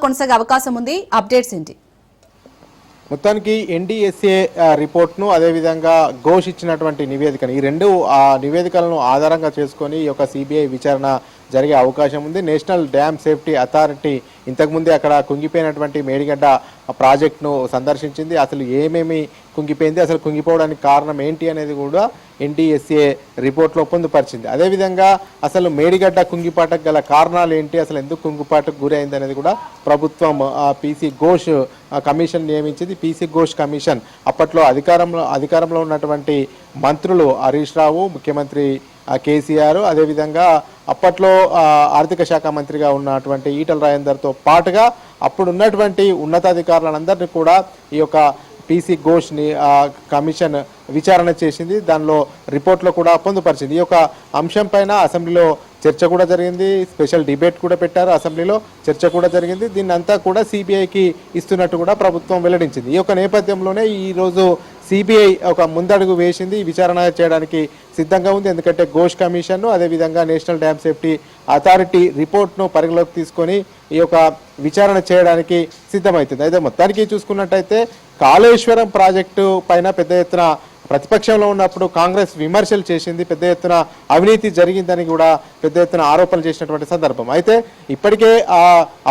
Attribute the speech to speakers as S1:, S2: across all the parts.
S1: కొనసాగే అవకాశం ఉంది. అప్డేట్స్ ఏంటి?
S2: మొత్తానికి ఎన్డీఎస్ఏ రిపోర్ట్ను అదేవిధంగా ఘోష్ ఇచ్చినటువంటి నివేదికను ఈ రెండు నివేదికలను ఆధారంగా చేసుకొని ఈ యొక్క సిబిఐ విచారణ జరిగే అవకాశం ఉంది. నేషనల్ డ్యామ్ సేఫ్టీ అథారిటీ ఇంతకుముందే అక్కడ కుంగిపోయినటువంటి మేడిగడ్డ ప్రాజెక్టును సందర్శించింది. అసలు ఏమేమి కుంగిపోయింది, అసలు కుంగిపోవడానికి కారణం ఏంటి అనేది కూడా ఎన్డీఎస్ఏ రిపోర్ట్లో పొందుపరిచింది. అదేవిధంగా అసలు మేడిగడ్డ కుంగిపాటకు గల కారణాలు ఏంటి, అసలు ఎందుకు కుంగిపాటుకు గురైంది అనేది కూడా ప్రభుత్వం పీసీ ఘోష్ కమిషన్ నియమించింది. పీసీ ఘోష్ కమిషన్ అప్పట్లో అధికారంలో ఉన్నటువంటి మంత్రులు హరీష్ రావు, ముఖ్యమంత్రి కేసీఆర్, అదేవిధంగా అప్పట్లో ఆర్థిక శాఖ మంత్రిగా ఉన్నటువంటి ఈటల రాజేందర్తో పాటుగా అప్పుడు ఉన్నటువంటి ఉన్నతాధికారులందరినీ కూడా ఈ యొక్క పీసీ ఘోష్ని కమిషన్ విచారణ చేసింది. దానిలో రిపోర్ట్లో కూడా పొందుపరిచింది. ఈ యొక్క అంశం పైన అసెంబ్లీలో చర్చ కూడా జరిగింది. స్పెషల్ డిబేట్ కూడా పెట్టారు. అసెంబ్లీలో చర్చ కూడా జరిగింది. దీన్ని అంతా కూడా సిబిఐకి ఇస్తున్నట్టు కూడా ప్రభుత్వం వెల్లడించింది. ఈ యొక్క నేపథ్యంలోనే ఈరోజు సిబిఐ ఒక ముందడుగు వేసింది. విచారణ చేయడానికి సిద్ధంగా ఉంది. ఎందుకంటే ఘోష్ కమిషన్ను అదేవిధంగా నేషనల్ డ్యామ్ సేఫ్టీ అథారిటీ రిపోర్ట్ను పరిగణలోకి తీసుకొని ఈ యొక్క విచారణ చేయడానికి సిద్ధమవుతుంది. అయితే మొత్తానికి చూసుకున్నట్టయితే కాళేశ్వరం ప్రాజెక్టు పైన పెద్ద ఎత్తున ప్రతిపక్షంలో ఉన్నప్పుడు కాంగ్రెస్ విమర్శలు చేసింది. పెద్ద ఎత్తున అవినీతి జరిగిందని కూడా పెద్ద ఎత్తున ఆరోపణలు చేసినటువంటి సందర్భం. అయితే ఇప్పటికే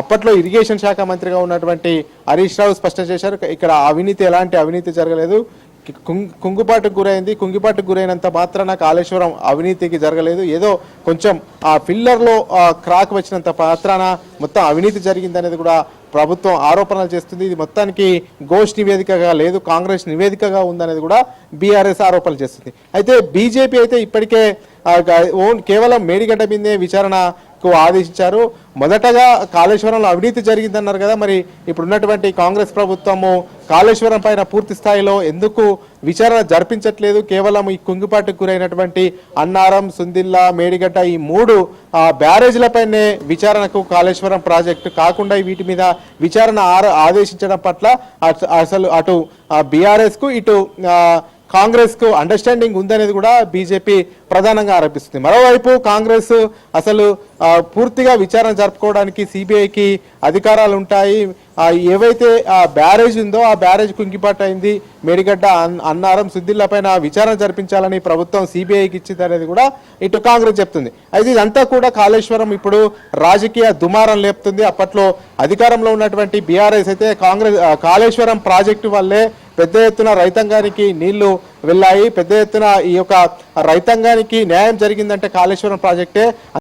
S2: అప్పట్లో ఇరిగేషన్ శాఖ మంత్రిగా ఉన్నటువంటి హరీష్ రావు స్పష్టం చేశారు, ఇక్కడ ఎలాంటి అవినీతి జరగలేదు, కుంగుపాటుకు గురైంది. కుంగుపాటుకు గురైనంత మాత్రాన కాళేశ్వరం అవినీతికి జరగలేదు, ఏదో కొంచెం ఆ ఫిల్లర్లో క్రాక్ వచ్చినంత మాత్రాన మొత్తం అవినీతి జరిగిందనేది కూడా ప్రభుత్వం ఆరోపణలు చేస్తుంది. ఇది మొత్తానికి ఘోష్ నివేదికగా లేదు, కాంగ్రెస్ నివేదికగా ఉందనేది కూడా బీఆర్ఎస్ ఆరోపణలు చేస్తుంది. అయితే బీజేపీ అయితే ఇప్పటికే కేవలం మేడిగడ్డ మీదే విచారణకు ఆదేశించారు. మొదటగా కాళేశ్వరంలో అవినీతి జరిగిందన్నారు కదా, మరి ఇప్పుడున్నటువంటి కాంగ్రెస్ ప్రభుత్వము కాళేశ్వరం పైన పూర్తి స్థాయిలో ఎందుకు విచారణ జరిపించట్లేదు? కేవలం ఈ కుంగిపాటుకు గురైనటువంటి అన్నారం, సుందిల్లా, మేడిగడ్డ ఈ మూడు బ్యారేజ్లపైనే విచారణకు కాళేశ్వరం ప్రాజెక్టు కాకుండా వీటి మీద విచారణ ఆదేశించడం పట్ల అసలు అటు బీఆర్ఎస్కు ఇటు కాంగ్రెస్కు అండర్స్టాండింగ్ ఉందనేది కూడా బీజేపీ ప్రధానంగా ఆరోపిస్తుంది. మరోవైపు కాంగ్రెస్ అసలు పూర్తిగా విచారణ జరుపుకోవడానికి సిబిఐకి అధికారాలు ఉంటాయి, ఏవైతే బ్యారేజ్ ఉందో ఆ బ్యారేజ్ కుంగిపాటు అయింది, మేడిగడ్డ, అన్నారం, సుద్దిల్ల పైన విచారణ జరిపించాలని ప్రభుత్వం సిబిఐకి ఇచ్చింది అనేది కూడా ఇటు కాంగ్రెస్ చెప్తుంది. అయితే ఇదంతా కూడా కాళేశ్వరం ఇప్పుడు రాజకీయ దుమారం లేపుతుంది. అప్పట్లో అధికారంలో ఉన్నటువంటి బీఆర్ఎస్ అయితే కాళేశ్వరం ప్రాజెక్టు వల్లే పెద్ద ఎత్తున రైతాంగానికి నీళ్లు వెళ్ళాయి, పెద్ద ఎత్తున ఈ యొక్క రైతాంగానికి న్యాయం జరిగిందంటే కాళేశ్వరం ప్రాజెక్టే.